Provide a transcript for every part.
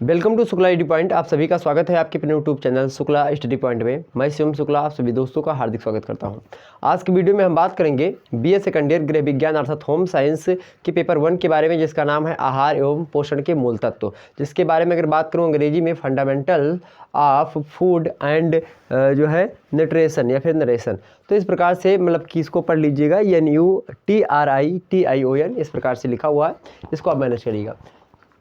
Welcome to Shukla study point. आप सभी का स्वागत है आपके अपने YouTube channel Shukla study point में। मैं शिवम शुक्ला आप सभी दोस्तों का हार्दिक स्वागत करता हूं। आज की वीडियो में हम बात करेंगे बीए सेकंड ईयर गृह विज्ञान अर्थात होम साइंस के पेपर 1 के बारे में, जिसका नाम है आहार एवं पोषण के मूल तत्व, जिसके बारे में अगर बात करूँ अंग्रेजी में फंडामेंटल ऑफ फूड एंड जो है न्यूट्रिशन या फिर नरेशन। तो इस प्रकार से मतलब कि इसको पढ़ लीजिएगा, NUTRITION इस प्रकार से लिखा हुआ है, इसको आप मैनेज करिएगा।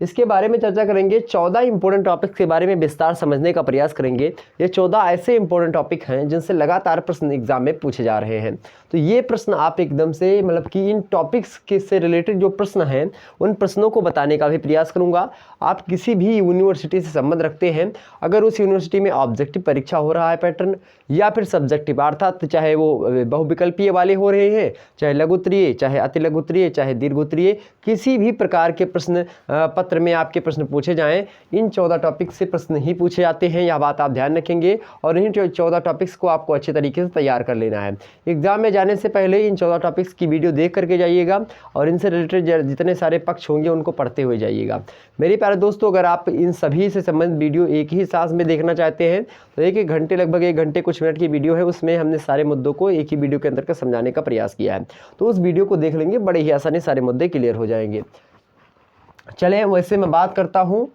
इसके बारे में चर्चा करेंगे। 14 इंपॉर्टेंट टॉपिक्स के बारे में विस्तार समझने का प्रयास करेंगे। ये 14 ऐसे इंपॉर्टेंट टॉपिक हैं जिनसे लगातार प्रश्न एग्जाम में पूछे जा रहे हैं। तो ये प्रश्न आप एकदम से मतलब कि इन टॉपिक्स के से रिलेटेड जो प्रश्न हैं उन प्रश्नों को बताने का भी प्रयास करूंगा। आप किसी भी यूनिवर्सिटी से संबंध रखते हैं, अगर उस यूनिवर्सिटी में ऑब्जेक्टिव परीक्षा हो रहा है पैटर्न या फिर सब्जेक्टिव, अर्थात चाहे वो बहुविकल्पीय वाले हो रहे हैं, चाहे लघुत्तरीय, चाहे अति लघुत्तरीय, चाहे दीर्घोत्तरीय, किसी भी प्रकार के प्रश्न पत्र में आपके प्रश्न पूछे जाएं, इन 14 टॉपिक से प्रश्न ही पूछे जाते हैं। यह बात आप ध्यान रखेंगे और इन 14 टॉपिक्स को आपको अच्छे तरीके से तैयार कर लेना है। एग्जाम में जाने से पहले इन 14 टॉपिक्स की वीडियो देख करके जाइएगा और इनसे रिलेटेड जितने सारे पक्ष होंगे उनको पढ़ते हुए जाइएगा। मेरे प्यारे दोस्तों, अगर आप इन सभी से संबंधित वीडियो एक ही सांस में देखना चाहते हैं तो एक घंटे, लगभग 1 घंटे कुछ मिनट की वीडियो है, उसमें हमने सारे मुद्दों को एक ही वीडियो के अंतर्गत समझाने का प्रयास किया है। तो उस वीडियो को देख लेंगे, बड़े ही आसानी सारे मुद्दे क्लियर हो जाएंगे। चलें, वैसे मैं बात करता हूं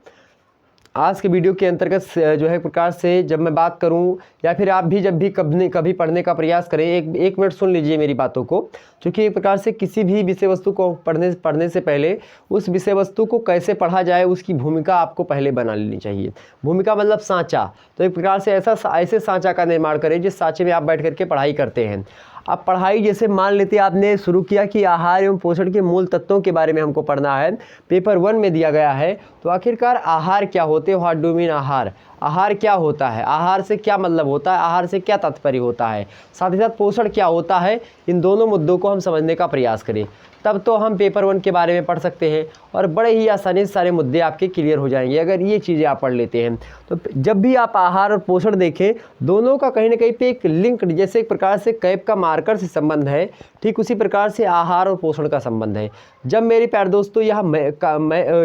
आज के वीडियो के अंतर्गत जो है प्रकार से जब मैं बात करूं या फिर आप भी जब भी कभी पढ़ने का प्रयास करें, एक मिनट सुन लीजिए मेरी बातों को, क्योंकि एक प्रकार से किसी भी विषय वस्तु को पढ़ने से पहले उस विषय वस्तु को कैसे पढ़ा जाए उसकी भूमिका आपको पहले बना लेनी चाहिए। भूमिका मतलब सांचा। तो एक प्रकार से ऐसे सांचा का निर्माण करें जिस सांचे में आप बैठ करके पढ़ाई करते हैं। अब पढ़ाई जैसे मान लेते आपने शुरू किया कि आहार एवं पोषण के मूल तत्वों के बारे में हमको पढ़ना है, पेपर 1 में दिया गया है। तो आखिरकार आहार क्या होते हैं, व्हाट डू मीन आहार, आहार क्या होता है, आहार से क्या मतलब होता है, आहार से क्या तात्पर्य होता है, साथ ही साथ पोषण क्या होता है, इन दोनों मुद्दों को हम समझने का प्रयास करें, तब तो हम पेपर 1 के बारे में पढ़ सकते हैं और बड़े ही आसानी से सारे मुद्दे आपके क्लियर हो जाएंगे अगर ये चीज़ें आप पढ़ लेते हैं। तो जब भी आप आहार और पोषण देखें, दोनों का कहीं ना कहीं पे एक लिंक, जैसे एक प्रकार से कैप का मार्कर से संबंध है, ठीक उसी प्रकार से आहार और पोषण का संबंध है। जब मेरे प्यारे दोस्तों यह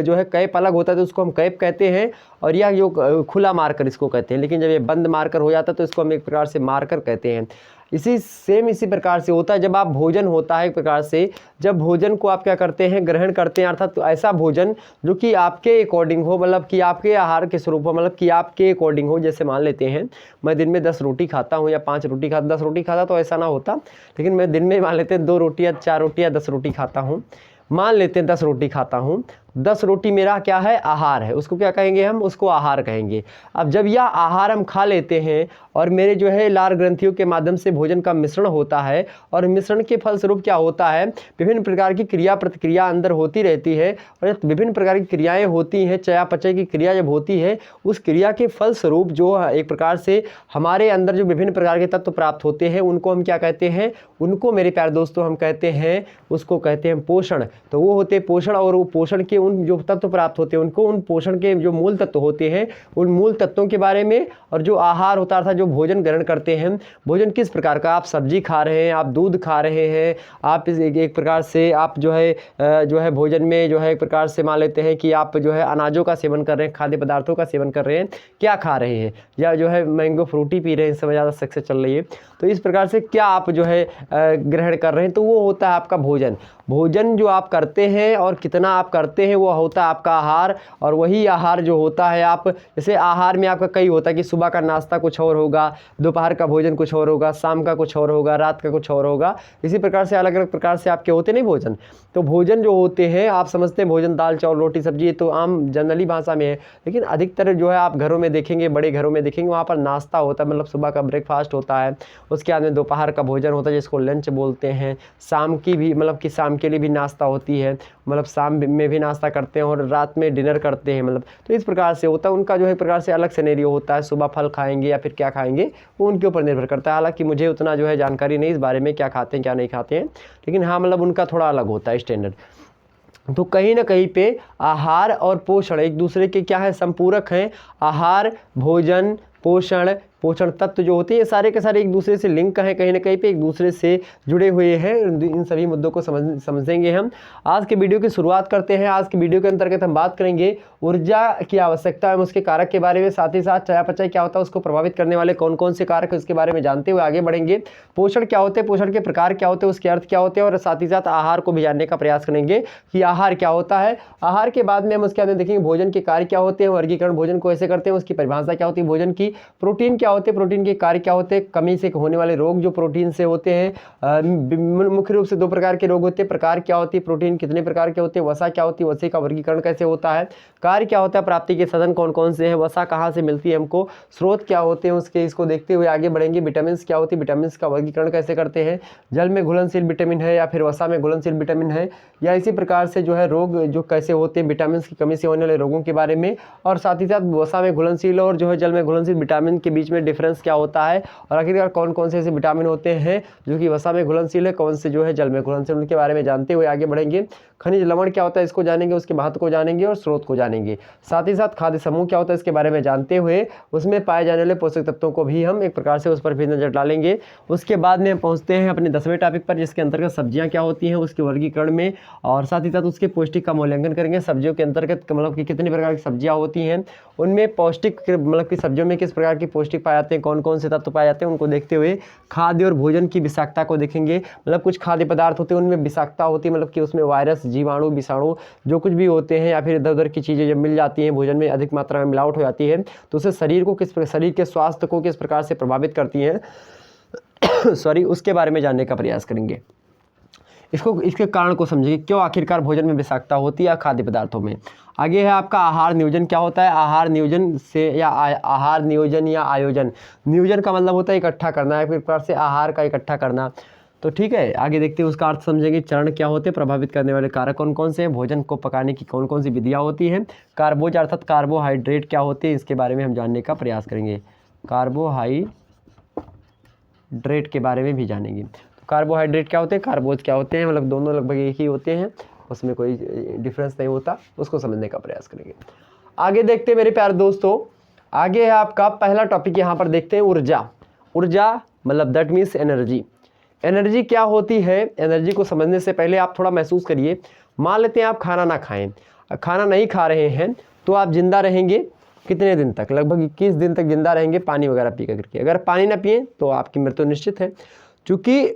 जो है कैप अलग होता है तो उसको हम कैप कहते हैं, और यह जो खुला मार्कर इसको कहते हैं, लेकिन जब ये बंद मार्कर हो जाता है तो इसको हम एक प्रकार से मार्कर कहते हैं। इसी प्रकार से होता है जब आप भोजन होता है, एक प्रकार से जब भोजन को आप क्या करते हैं, ग्रहण करते हैं, अर्थात तो ऐसा भोजन जो कि आपके अकॉर्डिंग हो, मतलब कि आपके आहार के स्वरूप हो, मतलब कि आपके अकॉर्डिंग हो। जैसे मान लेते हैं मैं दिन में 10 रोटी खाता हूँ या 5 रोटी खाता, 10 रोटी खाता तो ऐसा ना होता, लेकिन मैं दिन में मान लेते हैं 2 रोटी या 4 रोटी या 10 रोटी खाता हूँ। मान लेते हैं 10 रोटी खाता हूँ, 10 रोटी मेरा क्या है, आहार है, उसको क्या कहेंगे हम, उसको आहार कहेंगे। अब जब यह आहार हम खा लेते हैं और मेरे जो है लार ग्रंथियों के माध्यम से भोजन का मिश्रण होता है, और मिश्रण के फलस्वरूप क्या होता है, विभिन्न प्रकार की क्रिया प्रतिक्रिया अंदर होती रहती है, और विभिन्न प्रकार की क्रियाएं होती हैं, चयापचय की क्रिया जब होती है, उस क्रिया के फलस्वरूप जो एक प्रकार से हमारे अंदर जो विभिन्न प्रकार के तत्व प्राप्त होते हैं उनको हम क्या कहते हैं, उनको मेरे प्यारे दोस्तों हम कहते हैं, उसको कहते हैं पोषण। तो वो होते हैं पोषण, और वो पोषण के उन जो तत्व प्राप्त होते हैं उनको, उन पोषण के जो मूल तत्व होते हैं उन मूल तत्वों के बारे में, और जो आहार होता था, जो भोजन ग्रहण करते हैं, भोजन किस प्रकार का, आप सब्जी खा रहे हैं, आप दूध खा रहे हैं, आप एक प्रकार से आप जो है भोजन में जो है एक प्रकार से मान लेते हैं कि आप जो है अनाजों का सेवन कर रहे हैं, खाद्य पदार्थों का सेवन कर रहे हैं, क्या खा रहे हैं, या जो है मैंगो फ्रूटी पी रहे हैं, इस समय ज़्यादा सक्सेस चल रही है, तो इस प्रकार से क्या आप जो है ग्रहण कर रहे हैं, तो वो होता है आपका भोजन। भोजन जो आप करते हैं और कितना आप करते हैं वो होता है आपका आहार। और वही आहार जो होता है, आप जैसे आहार में आपका कई होता है कि सुबह का नाश्ता कुछ और होगा, दोपहर का भोजन कुछ और होगा, शाम का कुछ और होगा, रात का कुछ और होगा, इसी प्रकार से अलग अलग प्रकार से आपके होते नहीं भोजन। तो भोजन जो होते हैं आप समझते हैं भोजन दाल चावल रोटी सब्जी, ये तो आम जनरली भाषा में है, लेकिन अधिकतर जो है आप घरों में देखेंगे, बड़े घरों में देखेंगे, वहाँ पर नाश्ता होता है, मतलब सुबह का ब्रेकफास्ट होता है, उसके बाद में दोपहर का भोजन होता है जिसको लंच बोलते हैं, शाम की भी मतलब कि शाम के लिए भी नाश्ता होती है, मतलब शाम में भी नाश्ता करते हैं और रात में डिनर करते हैं, मतलब तो इस प्रकार से होता है उनका जो है प्रकार से अलग सिनेरियो होता है। सुबह फल खाएंगे या फिर क्या खाएंगे वो उनके ऊपर निर्भर करता है। हालांकि मुझे उतना जो है जानकारी नहीं इस बारे में क्या खाते हैं क्या नहीं खाते हैं, लेकिन हाँ मतलब उनका थोड़ा अलग होता है स्टैंडर्ड। तो कहीं ना कहीं पे आहार और पोषण एक दूसरे के क्या है, संपूरक हैं। आहार भोजन पोषण पोषण तत्व जो होते हैं, ये सारे के सारे एक दूसरे से लिंक हैं, कहीं ना कहीं पे एक दूसरे से जुड़े हुए हैं। इन सभी मुद्दों को समझेंगे हम। आज के वीडियो की शुरुआत करते हैं। आज के वीडियो के अंतर्गत हम बात करेंगे ऊर्जा की आवश्यकता एवं उसके कारक के बारे में, साथ ही साथ चयापचय क्या होता है, उसको प्रभावित करने वाले कौन कौन से कारक है उसके बारे में जानते हुए आगे बढ़ेंगे। पोषण क्या होते हैं, पोषण के प्रकार क्या होते हैं, उसके अर्थ क्या होते हैं, और साथ ही साथ आहार को भी जानने का प्रयास करेंगे कि आहार क्या होता है। आहार के बाद में हम उसके अंदर देखेंगे भोजन के कार्य क्या होते हैं, वर्गीकरण भोजन को ऐसे करते हैं, उसकी परिभाषा क्या होती है भोजन की, प्रोटीन क्या होते हैं, प्रोटीन के कार्य क्या होते हैं, कमी से होने वाले रोग जो प्रोटीन से होते हैं। मुख्य रूप से 2 प्रकार के रोग होते हैं। प्रकार क्या होती है, प्रोटीन कितने प्रकार के होते हैं, वसा क्या होती है, वसा का वर्गीकरण कैसे होता है, कार्य क्या होता है, प्राप्ति के साधन कौन कौन से हैं, वसा कहाँ से मिलती है हमको, स्रोत क्या होते हैं उसके, इसको देखते हुए आगे बढ़ेंगे। विटामिन क्या होती है, विटामिन का वर्गीकरण कैसे करते हैं, जल में घुलनशील विटामिन है या फिर वसा में घुलनशील विटामिन है, या इसी प्रकार से जो है रोग जो कैसे होते हैं विटामिन की कमी से होने वाले रोगों के बारे में, और साथ ही साथ वसा में घुलनशील और जो है जल में घुलनशील विटामिन के बीच में डिफरेंस क्या होता है, और आखिरकार कौन कौन से ऐसे विटामिन होते हैं जो कि वसा में घुलनशील है, कौन से जो है जल में घुलनशील, उनके बारे में जानते हुए आगे बढ़ेंगे। खनिज लवण क्या होता है इसको जानेंगे, उसके महत्व को जानेंगे और स्रोत को जानेंगे। साथ ही साथ खाद्य समूह क्या होता है इसके बारे में जानते हुए उसमें पाए जाने वाले पोषक तत्वों को भी हम एक प्रकार से उस पर भी नजर डालेंगे। उसके बाद में हम पहुंचते हैं अपने 10वें टॉपिक पर, जिसके अंतर्गत सब्जियां क्या होती हैं उसके वर्गीकरण में, और साथ ही साथ उसके पौष्टिक का मूल्यांकन करेंगे। सब्जियों के अंतर्गत मतलब कि कितने प्रकार की सब्जियां होती हैं, उनमें पौष्टिक मतलब कि सब्जियों में किस प्रकार की पौष्टिक पाए जाते हैं, कौन कौन से तत्व पाए जाते हैं, उनको देखते हुए खाद्य और भोजन की विषाक्तता को देखेंगे। मतलब कुछ खाद्य पदार्थ होते हैं उनमें विषाक्तता होती है, मतलब कि उसमें वायरस, जीवाणु, विषाणु जो कुछ भी होते हैं या फिर इधर उधर की चीज़ें जब मिल जाती हैं, भोजन में अधिक मात्रा में मिलावट हो जाती है तो उसे शरीर के स्वास्थ्य को किस प्रकार से प्रभावित करती हैं सॉरी, उसके बारे में जानने का प्रयास करेंगे। इसके कारण को समझेंगे, क्यों आखिरकार भोजन में विषाक्तता होती है खाद्य पदार्थों में। आगे है आपका आहार नियोजन क्या होता है। आहार नियोजन से या आहार नियोजन या आयोजन, नियोजन का मतलब होता है इकट्ठा करना, एक प्रकार से आहार का इकट्ठा करना। तो ठीक है, आगे देखते हैं उसका अर्थ समझेंगे। चरण क्या होते हैं, प्रभावित करने वाले कारक कौन कौन से हैं, भोजन को पकाने की कौन कौन सी विधियाँ होती हैं, कार्बोज अर्थात कार्बोहाइड्रेट क्या होते हैं इसके बारे में हम जानने का प्रयास करेंगे। कार्बोहाइड्रेट के बारे में भी जानेंगे। तो कार्बोहाइड्रेट क्या होते हैं, कार्बोज क्या होते हैं, मतलब दोनों लगभग एक ही होते हैं, उसमें कोई डिफरेंस नहीं होता, उसको समझने का प्रयास करेंगे। आगे देखते हैं मेरे प्यारे दोस्तों, आगे है आपका पहला टॉपिक, यहाँ पर देखते हैं ऊर्जा। ऊर्जा मतलब दैट मीन्स एनर्जी। एनर्जी क्या होती है, एनर्जी को समझने से पहले आप थोड़ा महसूस करिए। मान लेते हैं आप खाना ना खाएं, खाना नहीं खा रहे हैं तो आप जिंदा रहेंगे कितने दिन तक, लगभग 21 दिन तक जिंदा रहेंगे पानी वगैरह पी करके। अगर पानी ना पिए तो आपकी मृत्यु निश्चित है, क्योंकि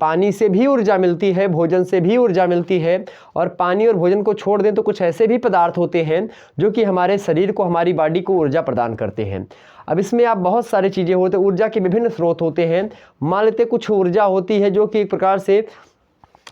पानी से भी ऊर्जा मिलती है, भोजन से भी ऊर्जा मिलती है, और पानी और भोजन को छोड़ दें तो कुछ ऐसे भी पदार्थ होते हैं जो कि हमारे शरीर को, हमारी बॉडी को ऊर्जा प्रदान करते हैं। अब इसमें आप बहुत सारी चीज़ें होते हैं, ऊर्जा के विभिन्न स्रोत होते हैं। मान लेते कुछ ऊर्जा होती है जो कि एक प्रकार से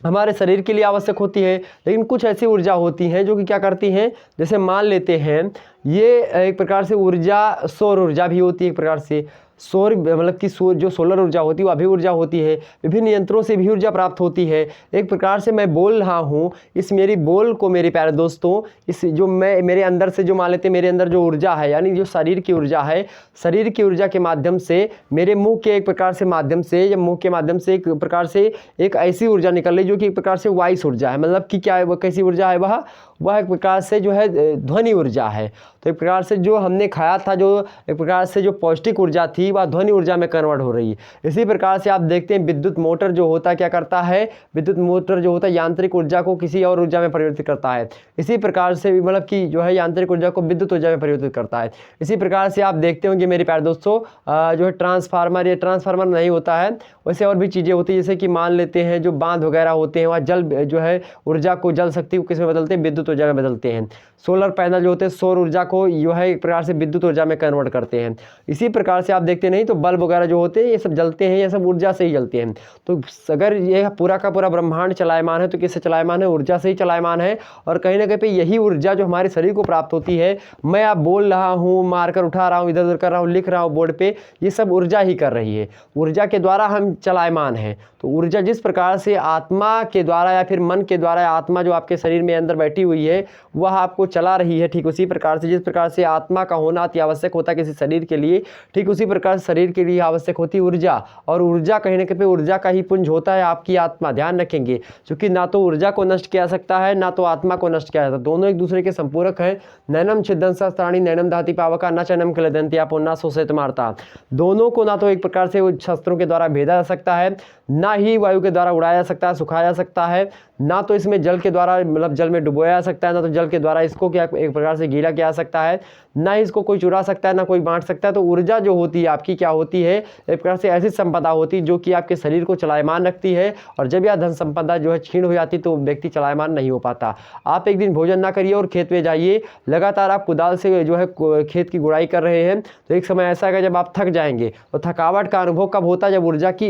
हमारे शरीर के लिए आवश्यक होती है, लेकिन कुछ ऐसी ऊर्जा होती हैं जो कि क्या करती हैं, जैसे मान लेते हैं ये एक प्रकार से ऊर्जा सौर ऊर्जा भी होती है, एक प्रकार से सौर मतलब कि जो सोलर ऊर्जा होती है वो अभी ऊर्जा होती है, विभिन्न यंत्रों से भी ऊर्जा प्राप्त होती है। एक प्रकार से मैं बोल रहा हूँ, इस मेरी बोल को मेरे प्यारे दोस्तों, इस जो मैं मेरे अंदर से जो मान लेते हैं मेरे अंदर जो ऊर्जा है, यानी जो शरीर की ऊर्जा है, शरीर की ऊर्जा के माध्यम से मेरे मुंह के एक प्रकार से माध्यम से या मुंह के माध्यम से एक प्रकार से एक ऐसी ऊर्जा निकल रही जो कि एक प्रकार से वाइस ऊर्जा है। मतलब कि क्या है, वह कैसी ऊर्जा है, वह एक प्रकार से जो है ध्वनि ऊर्जा है। तो एक प्रकार से जो हमने खाया था, जो एक प्रकार से जो पौष्टिक ऊर्जा थी वह ध्वनि ऊर्जा में कन्वर्ट हो रही है। इसी प्रकार से आप देखते हैं विद्युत मोटर जो होता है क्या करता है, विद्युत मोटर जो होता है यांत्रिक ऊर्जा को किसी और ऊर्जा में परिवर्तित करता है। इसी प्रकार से मतलब कि जो है यांत्रिक ऊर्जा को विद्युत ऊर्जा में परिवर्तित करता है। इसी प्रकार से आप देखते होंगे मेरे प्यारे दोस्तों, जो है ट्रांसफार्मर, ये ट्रांसफार्मर नहीं होता है, वैसे और भी चीज़ें होती है, जैसे कि मान लेते हैं जो बांध वगैरह होते हैं, वह जल जो है ऊर्जा को, जल शक्ति को किस में बदलते हैं, विद्युत ऊर्जा में बदलते हैं। सोलर पैनल जो होते हैं सौर ऊर्जा को जो है एक प्रकार से विद्युत ऊर्जा में कन्वर्ट करते हैं। इसी प्रकार से आप देखते नहीं तो बल्ब वगैरह जो होते हैं ये सब जलते हैं, ये सब ऊर्जा से ही जलते हैं। तो अगर ये पूरा का पूरा ब्रह्मांड चलायमान है तो किससे चलायमान है, ऊर्जा से ही चलायमान है। और कहीं ना कहीं पे यही ऊर्जा जो हमारे शरीर को प्राप्त होती है, मैं आप बोल रहा हूँ, मारकर उठा रहा हूँ, इधर उधर कर रहा हूँ, लिख रहा हूँ बोर्ड पे, ये सब ऊर्जा ही कर रही है, ऊर्जा के द्वारा हम चलायमान हैं। तो ऊर्जा जिस प्रकार से आत्मा के द्वारा या फिर मन के द्वारा, आत्मा जो आपके शरीर में अंदर बैठी हुई रही है, वह आपको चला रही है, ठीक उसी प्रकार से जिस प्रकार से आत्मा का होना अति आवश्यक होता है किसी शरीर के लिए, ठीक उसी प्रकार से शरीर के लिए आवश्यक होती है ऊर्जा। और ऊर्जा कहीं ना कहीं ऊर्जा का ही पुंज होता है आपकी आत्मा, ध्यान रखेंगे, क्योंकि ना तो ऊर्जा को नष्ट किया जा सकता है, ना तो आत्मा को नष्ट किया जा सकता, दोनों एक दूसरे के संपूरक हैं। नैनम छिदन शस्त्राणी नैनम दहति पावका न चैनम क्लेदंती पुन्ना शोषित मारता। दोनों को ना तो एक प्रकार से शस्त्रों के द्वारा भेजा जा सकता है, ना ही वायु के द्वारा उड़ाया जा सकता है, सुखाया जा सकता है, ना तो इसमें जल के द्वारा मतलब जल में डुबोया जा सकता है, ना तो जल के द्वारा इसको क्या एक प्रकार से गीला किया जा सकता है, ना ही इसको कोई चुरा सकता है, ना कोई बांट सकता है। तो ऊर्जा जो होती है आपकी क्या होती है, एक प्रकार से ऐसी संपदा होती है जो कि आपके शरीर को चलायमान रखती है, और जब यह धन संपदा जो है क्षीण हो जाती तो व्यक्ति चलायमान नहीं हो पाता। आप एक दिन भोजन ना करिए और खेत में जाइए, लगातार आप कुदाल से जो है खेत की गुड़ाई कर रहे हैं, तो एक समय ऐसा है जब आप थक जाएंगे। तो थकावट का अनुभव कब होता है, जब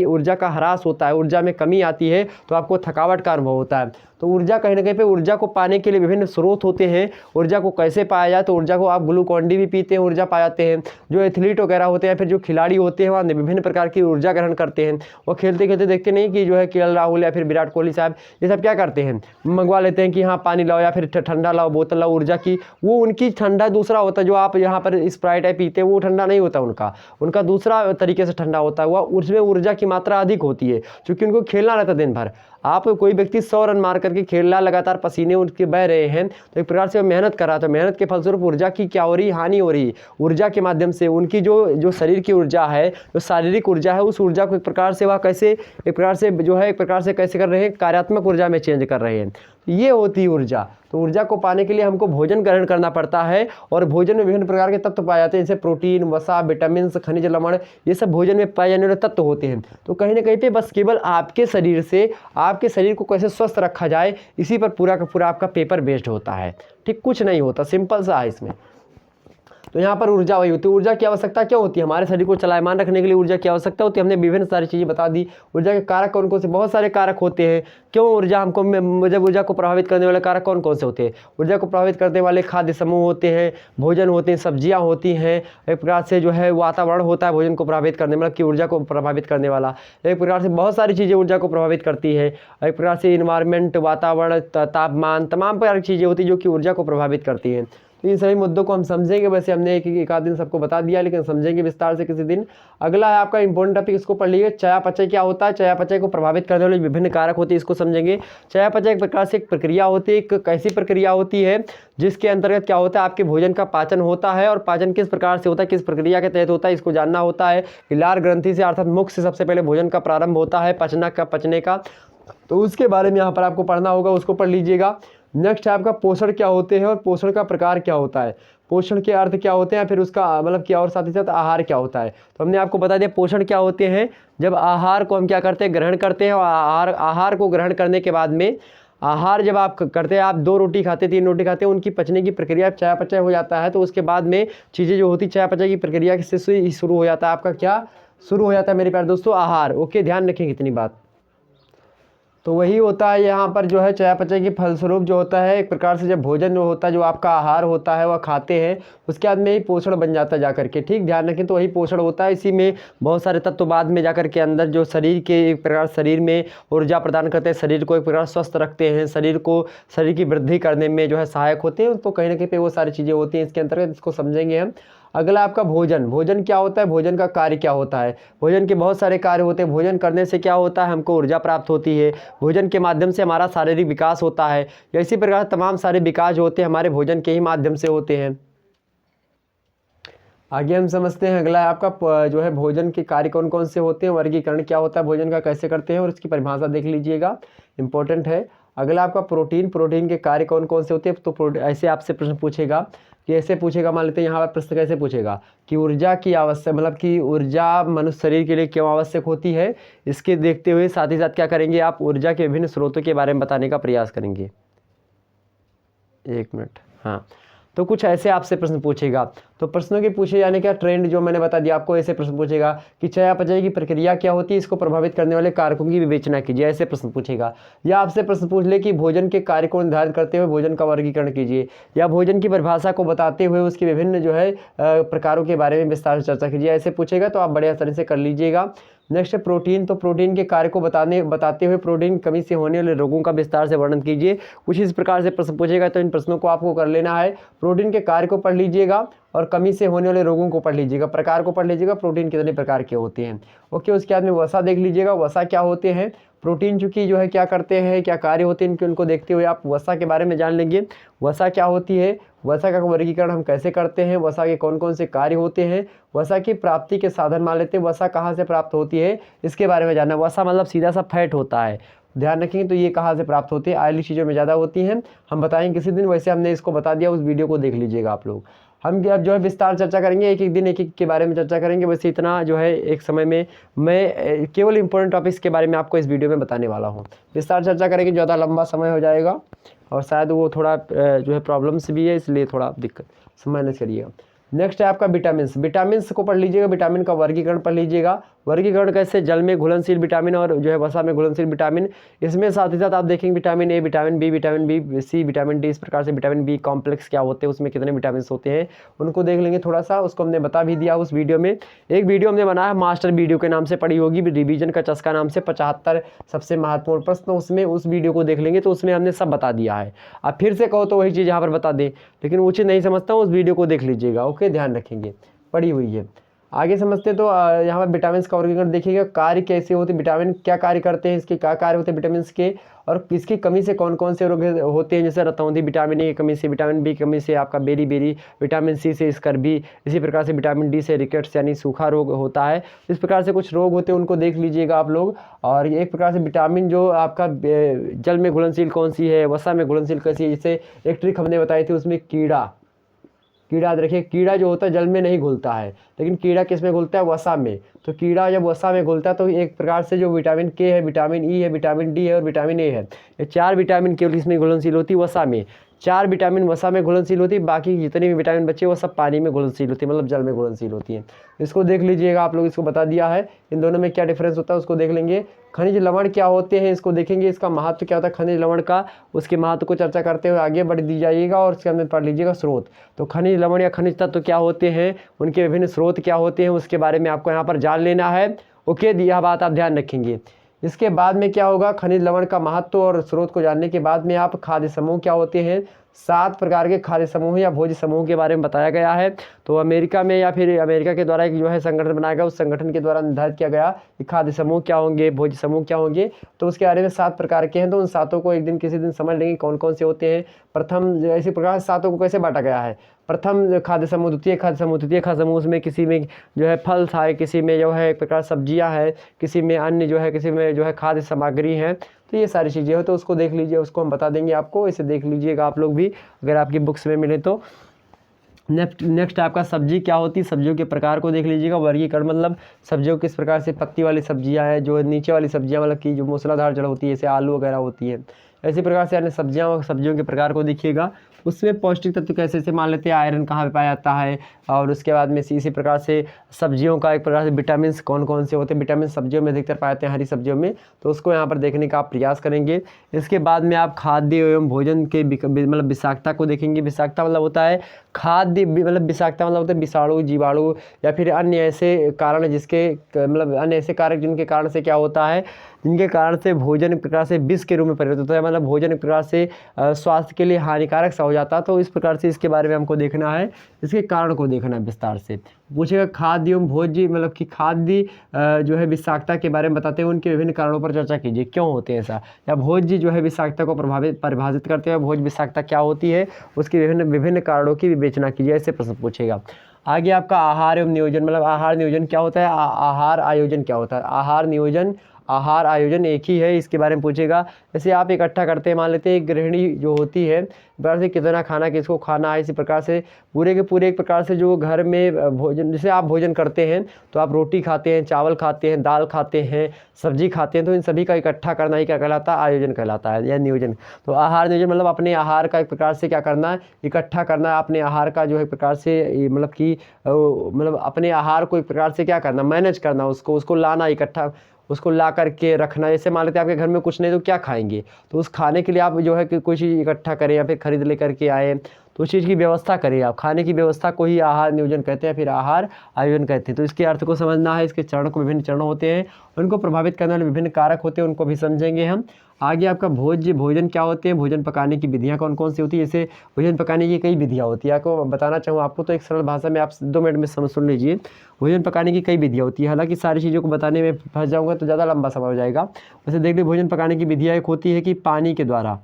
ऊर्जा का ह्रास होता है, ऊर्जा में कमी आती है तो आपको थकावट का अनुभव होता है। तो ऊर्जा कहीं ना कहीं पे ऊर्जा को पाने के लिए विभिन्न स्रोत होते हैं। ऊर्जा को कैसे पाया जाए, तो ऊर्जा को आप ग्लूकोन डी भी पीते हैं, ऊर्जा पा जाते हैं। जो एथलीट वगैरह होते हैं, फिर जो खिलाड़ी होते हैं, वहाँ विभिन्न प्रकार की ऊर्जा ग्रहण करते हैं। वो खेलते खेलते देखते नहीं कि जो है केएल राहुल या फिर विराट कोहली साहब ये सब क्या करते हैं, मंगवा लेते हैं कि हाँ पानी लाओ या फिर ठंडा लाओ, बोतल लाओ ऊर्जा की। वो उनकी ठंडा दूसरा होता है, जो आप यहाँ पर स्प्राइट है पीते हैं वो ठंडा नहीं होता, उनका दूसरा तरीके से ठंडा होता है, वह उसमें ऊर्जा की मात्रा अधिक होती है, क्योंकि उनको खेलना रहता है दिन भर। आप कोई व्यक्ति 100 रन मार करके खेल रहा, लगातार पसीने उनके बह रहे हैं, तो एक प्रकार से वो मेहनत कर रहा था, मेहनत के फलस्वरूप ऊर्जा की क्या हो रही, हानि हो रही। ऊर्जा के माध्यम से उनकी जो शरीर की ऊर्जा है, जो शारीरिक ऊर्जा है, उस ऊर्जा को एक प्रकार से वह कैसे एक प्रकार से जो है एक प्रकार से कैसे कर रहे हैं, कार्यात्मक ऊर्जा में चेंज कर रहे हैं। ये होती है ऊर्जा। तो ऊर्जा को पाने के लिए हमको भोजन ग्रहण करना पड़ता है, और भोजन में विभिन्न प्रकार के तत्व पाए जाते हैं, जैसे प्रोटीन, वसा, विटामिन, खनिज लवण, ये सब भोजन में पाए जाने वाले तत्व होते हैं। तो कहीं ना कहीं पे बस केवल आपके शरीर को कैसे स्वस्थ रखा जाए, इसी पर पूरा का पूरा आपका पेपर बेस्ड होता है, ठीक, कुछ नहीं होता, सिंपल सा है इसमें। तो यहाँ पर ऊर्जा वही होती है। ऊर्जा की आवश्यकता क्या होती है, हमारे शरीर को चलायमान रखने के लिए ऊर्जा की आवश्यकता होती है। हमने विभिन्न सारी चीज़ें बता दी। ऊर्जा के कारक कौन कौन से, बहुत सारे कारक होते हैं। क्यों ऊर्जा हमको, जब ऊर्जा को प्रभावित करने वाले कारक कौन कौन से होते हैं, ऊर्जा को प्रभावित करने वाले खाद्य समूह होते हैं, भोजन होते हैं, सब्जियाँ होती हैं, एक प्रकार से जो है वातावरण होता है भोजन को प्रभावित करने वाला, कि ऊर्जा को प्रभावित करने वाला, एक प्रकार से बहुत सारी चीज़ें ऊर्जा को प्रभावित करती है। एक प्रकार से इन्वायरमेंट, वातावरण, तापमान, तमाम प्रकार की चीज़ें होती हैं जो कि ऊर्जा को प्रभावित करती हैं। तो इन सभी मुद्दों को हम समझेंगे। वैसे हमने एक आध दिन सबको बता दिया, लेकिन समझेंगे विस्तार से किसी दिन। अगला है आपका इंपॉर्टेंट टॉपिक, इसको पढ़ लीजिए, चयापचय क्या होता है। चयापचय को प्रभावित करने वाले विभिन्न कारक होते हैं, इसको समझेंगे। चयापचय एक प्रकार से एक प्रक्रिया होती है, एक कैसी प्रक्रिया होती है जिसके अंतर्गत क्या होता है, आपके भोजन का पाचन होता है। और पाचन किस प्रकार से होता है, किस प्रक्रिया के तहत होता है, इसको जानना होता है। लार ग्रंथि से अर्थात मुख से सबसे पहले भोजन का प्रारंभ होता है, पचने का। तो उसके बारे में यहाँ पर आपको पढ़ना होगा, उसको पढ़ लीजिएगा। नेक्स्ट है आपका पोषण क्या होते हैं और पोषण का प्रकार क्या होता है, पोषण के अर्थ क्या होते हैं, फिर उसका मतलब क्या, और साथ ही साथ आहार क्या होता है। तो हमने आपको बता दिया पोषण क्या होते हैं, जब आहार को हम क्या करते हैं, ग्रहण करते हैं। और आहार को ग्रहण करने के बाद में, आहार जब आप करते हैं, आप 2 रोटी खाते, 3 रोटी खाते हैं, उनकी पचने की प्रक्रिया चयापचय हो जाता है। तो उसके बाद में चीज़ें जो होती चयापचय की प्रक्रिया से शुरू हो जाता है, आपका क्या शुरू हो जाता है मेरे प्यारे दोस्तों, आहार। ओके, ध्यान रखेंगे इतनी बात। तो वही होता है यहाँ पर जो है चयापचय के फलस्वरूप जो होता है, एक प्रकार से जब भोजन जो होता है, जो आपका आहार होता है वह खाते हैं, उसके बाद में ही पोषण बन जाता है जाकर के, ठीक, ध्यान रखें। तो वही पोषण होता है, इसी में बहुत सारे तत्व बाद में जाकर के अंदर जो शरीर के एक प्रकार शरीर में ऊर्जा प्रदान करते हैं, शरीर को एक प्रकार स्वस्थ रखते हैं, शरीर की वृद्धि करने में जो है सहायक होते हैं। तो कहीं ना कहीं पे वो सारी चीज़ें होती हैं इसके अंतर्गत, इसको समझेंगे हम। अगला आपका भोजन। भोजन क्या होता है, भोजन का कार्य क्या होता है। भोजन के बहुत सारे कार्य होते हैं। भोजन करने से क्या होता है, हमको ऊर्जा प्राप्त होती है। भोजन के माध्यम से हमारा शारीरिक विकास होता है। इसी प्रकार तमाम सारे विकास जो होते हैं हमारे भोजन के ही माध्यम से होते हैं। आगे हम समझते हैं। अगला है आपका जो है भोजन के कार्य कौन कौन से होते हैं, वर्गीकरण क्या होता है भोजन का, कैसे करते हैं, और इसकी परिभाषा देख लीजिएगा, इंपॉर्टेंट है। अगला आपका प्रोटीन। प्रोटीन के कार्य कौन कौन से होते हैं। तो ऐसे आपसे प्रश्न पूछेगा कि ऐसे पूछेगा, मान लेते हैं यहाँ पर प्रश्न कैसे पूछेगा कि ऊर्जा की आवश्यक, मतलब कि ऊर्जा मनुष्य शरीर के लिए क्यों आवश्यक होती है। इसके देखते हुए साथ ही साथ क्या करेंगे, आप ऊर्जा के विभिन्न स्रोतों के बारे में बताने का प्रयास करेंगे। 1 मिनट, हाँ। तो कुछ ऐसे आपसे प्रश्न पूछेगा। तो प्रश्नों के पूछे जाने का ट्रेंड जो मैंने बता दिया आपको, ऐसे प्रश्न पूछेगा कि चयापचय की प्रक्रिया क्या होती है, इसको प्रभावित करने वाले कारकों की विवेचना कीजिए, ऐसे प्रश्न पूछेगा। या आपसे प्रश्न पूछ ले कि भोजन के कार्य को निर्धारित करते हुए भोजन का वर्गीकरण कीजिए, या भोजन की परिभाषा को बताते हुए उसके विभिन्न जो है प्रकारों के बारे में विस्तार से चर्चा कीजिए, ऐसे पूछेगा। तो आप बड़े आसानी से कर लीजिएगा। नेक्स्ट है प्रोटीन, तो प्रोटीन के कार्य को बताते हुए प्रोटीन कमी से होने वाले रोगों का विस्तार से वर्णन कीजिए। कुछ इस प्रकार से प्रश्न पूछेगा, तो इन प्रश्नों को आपको कर लेना है। प्रोटीन के कार्य को पढ़ लीजिएगा और कमी से होने वाले रोगों को पढ़ लीजिएगा, प्रकार को पढ़ लीजिएगा, प्रोटीन कितने प्रकार के होते हैं। ओके, उसके बाद में वसा देख लीजिएगा, वसा क्या होते हैं, प्रोटीन चूंकि जो है क्या करते हैं, क्या कार्य होते हैं इनके, उनको देखते हुए आप वसा के बारे में जान लेंगे। वसा क्या होती है, वसा का वर्गीकरण हम कैसे करते हैं, वसा के कौन कौन से कार्य होते हैं, वसा की प्राप्ति के साधन मान लेते हैं, वसा कहाँ से प्राप्त होती है इसके बारे में जानना। वसा मतलब सीधा सा फैट होता है, ध्यान रखेंगे। तो ये कहाँ से प्राप्त होती है, ऑयली चीज़ों में ज़्यादा होती हैं, हम बताएंगे किसी दिन, वैसे हमने इसको बता दिया, उस वीडियो को देख लीजिएगा आप लोग। हम अब जो है विस्तार चर्चा करेंगे, एक एक दिन एक एक के बारे में चर्चा करेंगे। वैसे इतना जो है एक समय में मैं केवल इंपॉर्टेंट टॉपिक्स के बारे में आपको इस वीडियो में बताने वाला हूँ। विस्तार चर्चा करेंगे, ज़्यादा लंबा समय हो जाएगा और शायद वो थोड़ा जो है प्रॉब्लम्स भी है, इसलिए थोड़ा दिक्कत मैनेज करिएगा। नेक्स्ट है आपका विटामिन्स, विटामिन्स को पढ़ लीजिएगा, विटामिन का वर्गीकरण पढ़ लीजिएगा। वर्गीकरण कैसे, जल में घुलनशील विटामिन और जो है वसा में घुलनशील विटामिन, इसमें साथ ही साथ आप देखेंगे vitamin A, vitamin B, C, vitamin D, इस प्रकार से विटामिन बी कॉम्प्लेक्स क्या होते हैं, उसमें कितने विटामिन होते हैं उनको देख लेंगे थोड़ा सा, उसको हमने बता भी दिया उस वीडियो में। एक वीडियो हमने बनाया मास्टर वीडियो के नाम से, पड़ी होगी रिवीजन का चस्का नाम से, 75 सबसे महत्वपूर्ण प्रश्न, उसमें उस वीडियो को देख लेंगे, तो उसमें हमने सब बता दिया है। आप फिर से कहो तो वही चीज़ यहाँ पर बता दें, लेकिन वो चीज़ नहीं समझता हूँ, उस वीडियो को देख लीजिएगा। ओके, ध्यान रखेंगे, पड़ी हुई है। आगे समझते हैं, तो यहाँ पर विटामिन का वर्गीकरण देखिएगा, कार्य कैसे होते, विटामिन क्या कार्य करते हैं, इसके क्या कार्य होते हैं विटामिन के, और इसकी कमी से कौन कौन से रोग होते हैं, जैसे रतौंधी विटामिन ए की कमी से, विटामिन बी की कमी से आपका बेरी, विटामिन सी से स्कर्वी, इसी प्रकार से विटामिन डी से रिकेट्स यानी सूखा रोग होता है। इस प्रकार से कुछ रोग होते हैं, उनको देख लीजिएगा आप लोग। और एक प्रकार से विटामिन जो आपका जल में घुलनशील कौन सी है, वसा में घुलनशील कैसी है, जैसे एक ट्रिक हमने बताई थी, उसमें कीड़ा देखिए, कीड़ा जो होता है जल में नहीं घुलता है, लेकिन कीड़ा किस में घुलता है, वसा में। तो कीड़ा जब वसा में घुलता है तो एक प्रकार से जो विटामिन के है, विटामिन ई है, विटामिन डी है और विटामिन ए है, ये 4 विटामिन केवल इसमें घुलनशील होती है वसा में। 4 विटामिन वसा में घुलनशील होती है, बाकी जितने भी विटामिन बचे वो सब पानी में घुलनशील होती है, मतलब जल में घुलनशील होती हैं। इसको देख लीजिएगा आप लोग, इसको बता दिया है, इन दोनों में क्या डिफरेंस होता है उसको देख लेंगे। खनिज लवण क्या होते हैं इसको देखेंगे, इसका महत्व क्या होता है खनिज लवण का, उसके महत्व को चर्चा करते हुए आगे बढ़ दी जाइएगा। और उसके अंदर पढ़ लीजिएगा स्रोत, तो खनिज लवण या खनिज तत्व क्या होते हैं, उनके विभिन्न स्रोत क्या होते हैं, उसके बारे में आपको यहाँ पर जान लेना है। ओके, यह बात आप ध्यान रखेंगे। इसके बाद में क्या होगा, खनिज लवण का महत्व और स्रोत को जानने के बाद में आप खाद्य समूह क्या होते हैं, 7 प्रकार के खाद्य समूह या भोज्य समूह के बारे में बताया गया है। तो अमेरिका में या फिर अमेरिका के द्वारा एक जो है संगठन बनाया गया, उस संगठन के द्वारा निर्धारित किया गया कि खाद्य समूह क्या होंगे, भोज्य समूह क्या होंगे, तो उसके बारे में 7 प्रकार के हैं। तो उन 7 को एक दिन किसी दिन समझ लेंगे कौन कौन से होते हैं। प्रथम इसी प्रकार 7 को कैसे बांटा गया है, प्रथम खाद्य समूह, द्वितीय खाद्य समूह, तृतीय खाद्य समूह, उसमें किसी में जो है फल था, किसी में जो है एक प्रकार सब्जियां है, किसी में अन्य जो है, किसी में जो है खाद्य सामग्री है। तो ये सारी चीज़ें हो, तो उसको देख लीजिए, उसको हम बता देंगे आपको, इसे देख लीजिएगा आप लोग भी अगर आपकी बुक्स में मिले तो। नेक्स्ट आपका सब्जी क्या होती है, सब्जियों के प्रकार को देख लीजिएगा। वर्गीकरण मतलब सब्जियों किस प्रकार से, पत्ती वाली सब्जियां हैं, जो नीचे वाली सब्जियां मतलब कि जो मूसलाधार जड़ होती है, जैसे आलू वगैरह होती है, इसी प्रकार से अन्य सब्जियां और सब्जियों के प्रकार को देखिएगा। उसमें पौष्टिक तत्व कैसे से मान लेते हैं, आयरन कहाँ पे पाया जाता है, और उसके बाद में इसी प्रकार से सब्जियों का एक प्रकार से विटामिन कौन कौन से होते हैं, विटामिन सब्जियों में अधिकतर पाए जाते हैं, हरी सब्जियों में, तो उसको यहाँ पर देखने का आप प्रयास करेंगे। इसके बाद में आप खाद्य एवं भोजन के मतलब विषाक्तता को देखेंगे। विषाक्तता मतलब होता है खाद्य, मतलब विषाक्तता मतलब होता है विषाणु, जीवाणु या फिर अन्य ऐसे कारण जिसके मतलब अन्य ऐसे कारक जिनके कारण से क्या होता है, जिनके कारण से भोजन एक प्रकार से विष के रूप में परिवर्तित होता है, मतलब भोजन एक प्रकार से स्वास्थ्य के लिए हानिकारक सा हो जाता है। तो इस प्रकार से इसके बारे में हमको देखना है, इसके कारण को देखना है विस्तार से। पूछेगा खाद्य एवं भोज्य मतलब कि खाद्य जो है विषाक्तता के बारे में बताते हैं, उनके विभिन्न कारणों पर चर्चा कीजिए, क्यों होते हैं ऐसा, या भोज्य जो है विषाक्तता को परिभाषित करते हैं, भोज्य विषाक्तता क्या होती है, उसके विभिन्न कारणों की विवेचना कीजिए, ऐसे प्रश्न पूछेगा। आगे आपका आहार एवं नियोजन, मतलब आहार नियोजन क्या होता है, आहार आयोजन क्या होता है। आहार आयोजन एक ही है, इसके बारे में पूछेगा। जैसे आप इकट्ठा करते हैं, मान लेते हैं एक गृहिणी जो होती है, प्रकार से कितना खाना किसको खाना है, इसी प्रकार से पूरे के पूरे एक प्रकार से जो घर में भोजन, जैसे आप भोजन करते हैं तो आप रोटी खाते हैं, चावल खाते हैं, दाल खाते हैं, सब्जी खाते हैं, तो इन सभी का इकट्ठा करना ही क्या कहलाता है, आयोजन कहलाता है या नियोजन। तो आहार नियोजन मतलब अपने आहार का एक प्रकार से क्या करना है, इकट्ठा करना है, अपने आहार का जो है एक प्रकार से मतलब कि मतलब अपने आहार को एक प्रकार से क्या करना, मैनेज करना, उसको लाना, इकट्ठा उसको ला करके रखना। जैसे मान लेते हैं आपके घर में कुछ नहीं तो क्या खाएंगे, तो उस खाने के लिए आप जो है कि कोई चीज़ इकट्ठा करें या फिर खरीद ले करके आए, तो उस चीज़ की व्यवस्था करें आप। खाने की व्यवस्था को ही आहार नियोजन कहते हैं, फिर आहार आयोजन कहते हैं। तो इसके अर्थ को समझना है, इसके चरण को, विभिन्न चरण होते हैं, उनको प्रभावित करने वाले विभिन्न कारक होते हैं, उनको भी समझेंगे हम। आगे आपका भोजन क्या होते हैं, भोजन पकाने की विधियाँ कौन कौन सी होती है। जैसे भोजन पकाने की कई विधियाँ होती है, आपको बताना चाहूँ आपको तो एक सरल भाषा में आप 2 मिनट में सुन लीजिए। भोजन पकाने की कई विधियाँ होती है, हालांकि सारी चीज़ों को बताने में फंस जाऊँगा तो ज़्यादा लंबा समय हो जाएगा। वैसे देख लीजिए, भोजन पकाने की विधियाँ एक होती है कि पानी के द्वारा,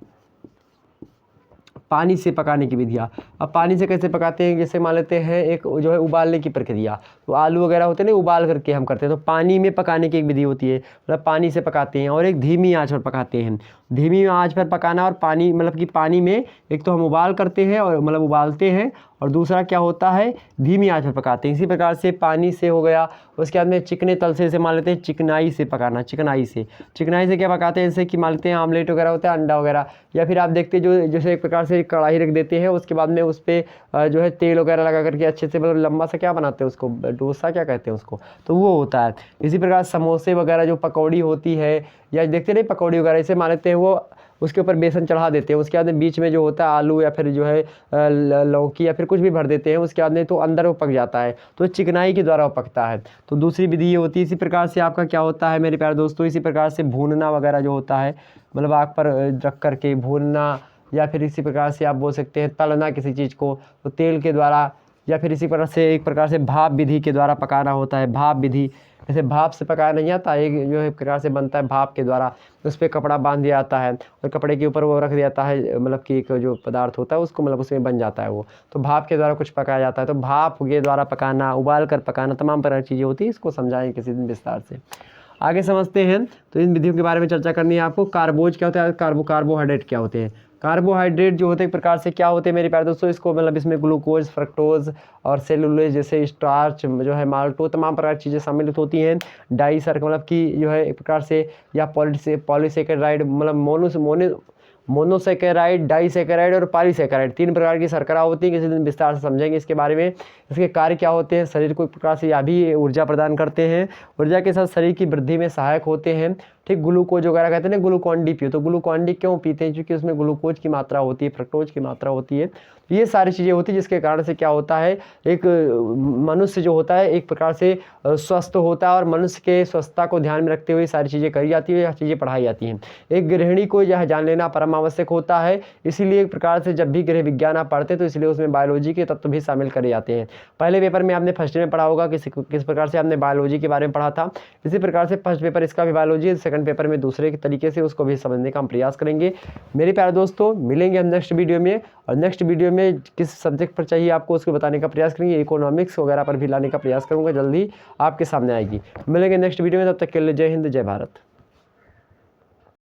पानी से पकाने की विधियाँ। अब पानी से कैसे पकाते हैं, जैसे मान लेते हैं एक जो है उबालने की प्रक्रिया, तो आलू वगैरह होते हैं ना, उबाल करके हम करते हैं, तो पानी में पकाने की एक विधि होती है, मतलब पानी से पकाते हैं। और एक धीमी आंच पर पकाते हैं, धीमी आंच पर पकाना। और पानी मतलब कि पानी में एक तो हम उबाल करते हैं और मतलब उबालते हैं, और दूसरा क्या होता है, धीमी आंच पर पकाते हैं। इसी प्रकार से पानी से हो गया। उसके बाद में चिकने तल से मान लेते हैं चिकनाई से पकाना, चिकनाई से क्या पकाते हैं, जैसे कि मान लेते हैं आमलेट वगैरह होता है, अंडा वगैरह, या फिर आप देखते हैं जो जैसे एक प्रकार से कढ़ाई रख देते हैं, उसके बाद में उस पर जो है तेल वगैरह लगा करके अच्छे से मतलब लंबा सा क्या बनाते हैं उसको, डोसा क्या कहते हैं उसको, तो वो होता है। इसी प्रकार समोसे वगैरह जो पकौड़ी होती है, या देखते नहीं पकौड़ी वगैरह, इसे मान लेते हैं वो उसके ऊपर बेसन चढ़ा देते हैं, उसके बाद में बीच में जो होता है आलू या फिर जो है लौकी या फिर कुछ भी भर देते हैं, उसके बाद में तो अंदर वो पक जाता है, तो चिकनाई के द्वारा वो पकता है। तो दूसरी विधि ये होती है। इसी प्रकार से आपका क्या होता है मेरे प्यारे दोस्तों, इसी प्रकार से भूनना वगैरह जो होता है, मतलब आग पर रख करके भूनना, या फिर इसी प्रकार से आप बोल सकते हैं तलना किसी चीज़ को, तो तेल के द्वारा, या फिर इसी प्रकार से एक प्रकार से भाप विधि के द्वारा पकाना होता है। भाप विधि, जैसे भाप से पकाया नहीं आता, एक जो है प्रकार से बनता है भाप के द्वारा, उस पर कपड़ा बांध दिया जाता है और कपड़े के ऊपर वो रख दिया जाता है, मतलब कि एक जो पदार्थ होता है उसको मतलब उसमें बन जाता है वो, तो भाप के द्वारा कुछ पकाया जाता है। तो भाप के द्वारा पकाना, उबाल कर पकाना, तमाम प्रकार की चीज़ें होती है। इसको समझाएं किसी दिन विस्तार से। आगे समझते हैं, तो इन विधियों के बारे में चर्चा करनी है आपको। कार्बोज क्या होता है, कार्बोहाइड्रेट क्या होते हैं। कार्बोहाइड्रेट जो होते हैं एक प्रकार से क्या होते हैं मेरे प्यारे दोस्तों, इसको मतलब इसमें ग्लूकोज, फ्रक्टोज और सेलुलोज जैसे स्टार्च जो है, माल्टो, तमाम प्रकार की चीज़ें सम्मिलित होती हैं। डाई सर्क मतलब कि जो है एक प्रकार से, या पॉलीसेकेराइड मतलब मोनोसेकेराइड, डाईसेकेराइड और पॉलीसेकेराइड, 3 प्रकार की शर्करा होती है। किसी दिन विस्तार से समझेंगे इसके बारे में। इसके कार्य क्या होते हैं, शरीर को एक प्रकार से या भी ऊर्जा प्रदान करते हैं, ऊर्जा के साथ शरीर की वृद्धि में सहायक होते हैं। ठीक, ग्लूकोज वगैरह कहते हैं ना, ग्लूकॉन डी पियो, तो ग्लूकॉन डी क्यों पीते हैं, क्योंकि उसमें ग्लूकोज की मात्रा होती है, फ्रक्टोज की मात्रा होती है। तो ये सारी चीज़ें होती है, जिसके कारण से क्या होता है, एक मनुष्य जो होता है एक प्रकार से स्वस्थ होता है, और मनुष्य के स्वस्थता को ध्यान में रखते हुए सारी चीज़ें करी जाती है, यह चीज़ें पढ़ाई जाती हैं। एक गृहिणी को यह जान लेना परम आवश्यक होता है। इसीलिए एक प्रकार से जब भी गृह विज्ञान आप पढ़ते हैं तो इसलिए उसमें बायोलॉजी के तत्व भी शामिल करे जाते हैं। पहले पेपर में आपने फर्स्ट में पढ़ा होगा किस प्रकार से आपने बायोलॉजी के बारे में पढ़ा था। इसी प्रकार से फर्स्ट पेपर इसका भी बायोलॉजी है, सेकंड पेपर में दूसरे तरीके से उसको भी समझने का हम प्रयास करेंगे। मेरे प्यारे दोस्तों, मिलेंगे हम नेक्स्ट वीडियो में, और नेक्स्ट वीडियो में किस सब्जेक्ट पर चाहिए आपको उसको बताने का प्रयास करेंगे। इकोनॉमिक्स वगैरह पर भी लाने का प्रयास करूँगा, जल्दी आपके सामने आएगी। मिलेंगे नेक्स्ट वीडियो में, तब तक के लिए जय हिंद, जय भारत।